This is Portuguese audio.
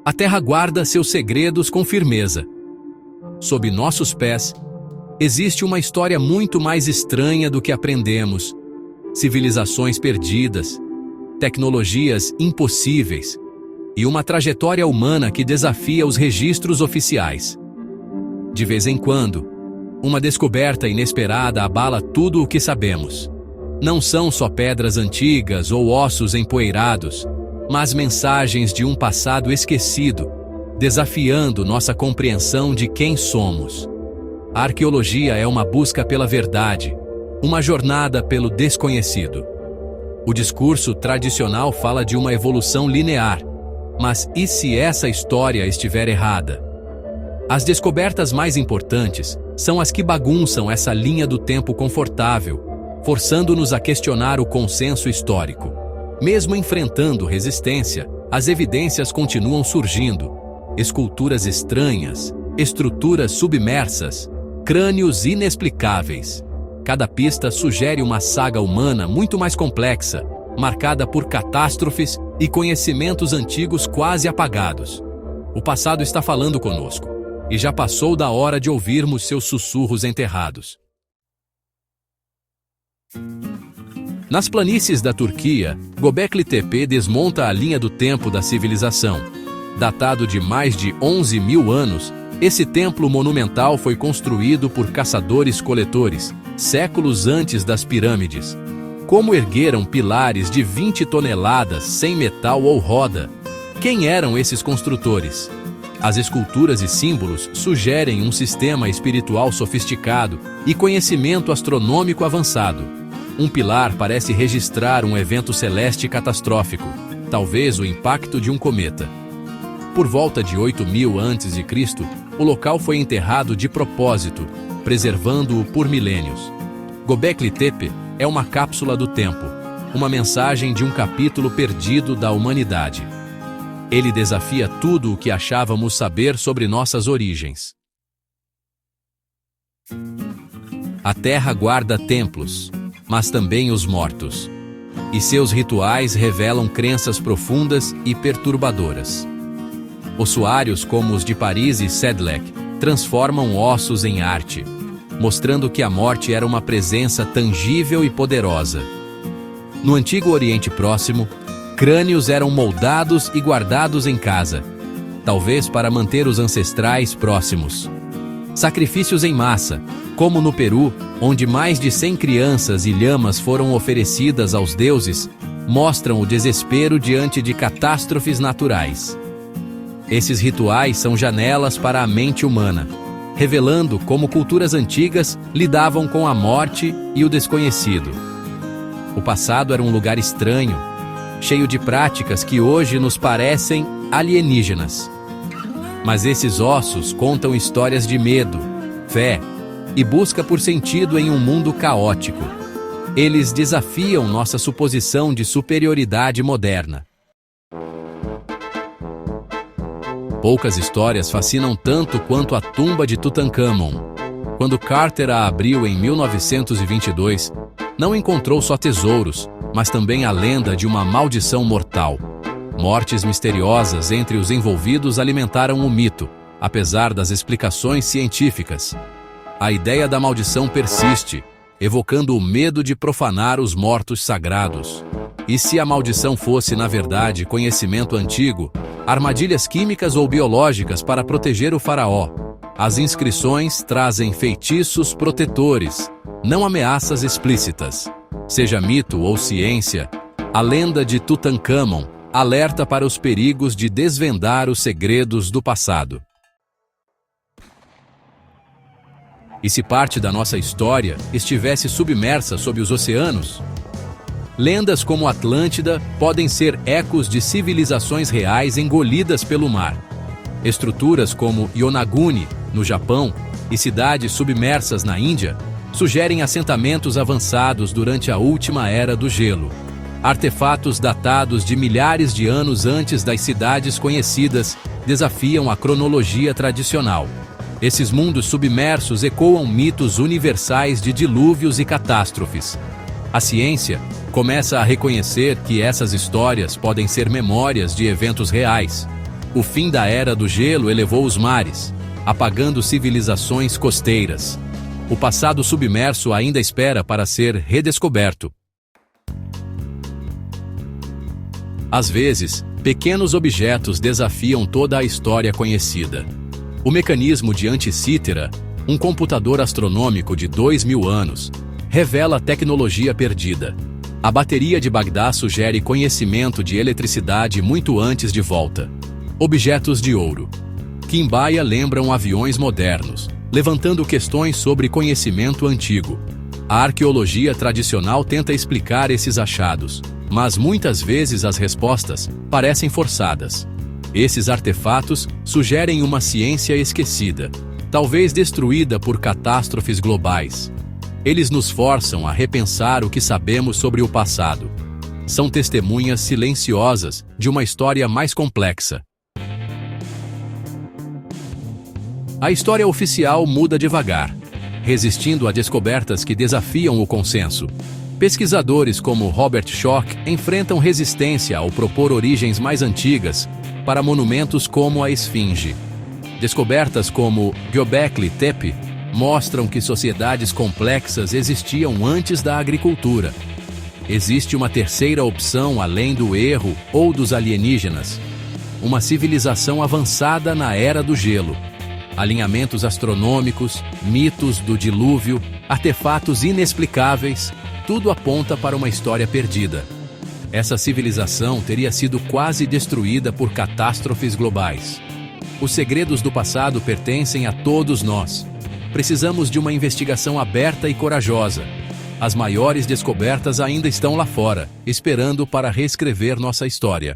A Terra guarda seus segredos com firmeza. Sob nossos pés, existe uma história muito mais estranha do que aprendemos. Civilizações perdidas, tecnologias impossíveis e uma trajetória humana que desafia os registros oficiais. De vez em quando, uma descoberta inesperada abala tudo o que sabemos. Não são só pedras antigas ou ossos empoeirados, mas mensagens de um passado esquecido, desafiando nossa compreensão de quem somos. A arqueologia é uma busca pela verdade, uma jornada pelo desconhecido. O discurso tradicional fala de uma evolução linear, mas e se essa história estiver errada? As descobertas mais importantes são as que bagunçam essa linha do tempo confortável, forçando-nos a questionar o consenso histórico. Mesmo enfrentando resistência, as evidências continuam surgindo. Esculturas estranhas, estruturas submersas, crânios inexplicáveis. Cada pista sugere uma saga humana muito mais complexa, marcada por catástrofes e conhecimentos antigos quase apagados. O passado está falando conosco, e já passou da hora de ouvirmos seus sussurros enterrados. Nas planícies da Turquia, Göbekli Tepe desmonta a linha do tempo da civilização. Datado de mais de 11.000 anos, esse templo monumental foi construído por caçadores-coletores, séculos antes das pirâmides. Como ergueram pilares de 20 toneladas sem metal ou roda? Quem eram esses construtores? As esculturas e símbolos sugerem um sistema espiritual sofisticado e conhecimento astronômico avançado. Um pilar parece registrar um evento celeste catastrófico, talvez o impacto de um cometa. Por volta de 8.000 a.C., o local foi enterrado de propósito, preservando-o por milênios. Göbekli Tepe é uma cápsula do tempo, uma mensagem de um capítulo perdido da humanidade. Ele desafia tudo o que achávamos saber sobre nossas origens. A Terra guarda templos, mas também os mortos. E seus rituais revelam crenças profundas e perturbadoras. Ossuários como os de Paris e Sedlec transformam ossos em arte, mostrando que a morte era uma presença tangível e poderosa. No Antigo Oriente Próximo, crânios eram moldados e guardados em casa, talvez para manter os ancestrais próximos. Sacrifícios em massa, como no Peru, onde mais de 100 crianças e lhamas foram oferecidas aos deuses, mostram o desespero diante de catástrofes naturais. Esses rituais são janelas para a mente humana, revelando como culturas antigas lidavam com a morte e o desconhecido. O passado era um lugar estranho, cheio de práticas que hoje nos parecem alienígenas. Mas esses ossos contam histórias de medo, fé e busca por sentido em um mundo caótico. Eles desafiam nossa suposição de superioridade moderna. Poucas histórias fascinam tanto quanto a tumba de Tutankhamon. Quando Carter a abriu em 1922, não encontrou só tesouros, mas também a lenda de uma maldição mortal. Mortes misteriosas entre os envolvidos alimentaram o mito, apesar das explicações científicas. A ideia da maldição persiste, evocando o medo de profanar os mortos sagrados. E se a maldição fosse, na verdade, conhecimento antigo, armadilhas químicas ou biológicas para proteger o faraó? As inscrições trazem feitiços protetores, não ameaças explícitas. Seja mito ou ciência, a lenda de Tutankhamon alerta para os perigos de desvendar os segredos do passado. E se parte da nossa história estivesse submersa sob os oceanos? Lendas como Atlântida podem ser ecos de civilizações reais engolidas pelo mar. Estruturas como Yonaguni, no Japão, e cidades submersas na Índia sugerem assentamentos avançados durante a última era do gelo. Artefatos datados de milhares de anos antes das cidades conhecidas desafiam a cronologia tradicional. Esses mundos submersos ecoam mitos universais de dilúvios e catástrofes. A ciência começa a reconhecer que essas histórias podem ser memórias de eventos reais. O fim da Era do Gelo elevou os mares, apagando civilizações costeiras. O passado submerso ainda espera para ser redescoberto. Às vezes, pequenos objetos desafiam toda a história conhecida. O mecanismo de Anticítera, um computador astronômico de 2000 anos, revela tecnologia perdida. A bateria de Bagdá sugere conhecimento de eletricidade muito antes de volta. Objetos de ouro. Quimbaya lembram aviões modernos, levantando questões sobre conhecimento antigo. A arqueologia tradicional tenta explicar esses achados, mas muitas vezes as respostas parecem forçadas. Esses artefatos sugerem uma ciência esquecida, talvez destruída por catástrofes globais. Eles nos forçam a repensar o que sabemos sobre o passado. São testemunhas silenciosas de uma história mais complexa. A história oficial muda devagar, resistindo a descobertas que desafiam o consenso. Pesquisadores como Robert Schoch enfrentam resistência ao propor origens mais antigas para monumentos como a Esfinge. Descobertas como Göbekli Tepe mostram que sociedades complexas existiam antes da agricultura. Existe uma terceira opção além do erro ou dos alienígenas: uma civilização avançada na Era do Gelo. Alinhamentos astronômicos, mitos do dilúvio, artefatos inexplicáveis, tudo aponta para uma história perdida. Essa civilização teria sido quase destruída por catástrofes globais. Os segredos do passado pertencem a todos nós. Precisamos de uma investigação aberta e corajosa. As maiores descobertas ainda estão lá fora, esperando para reescrever nossa história.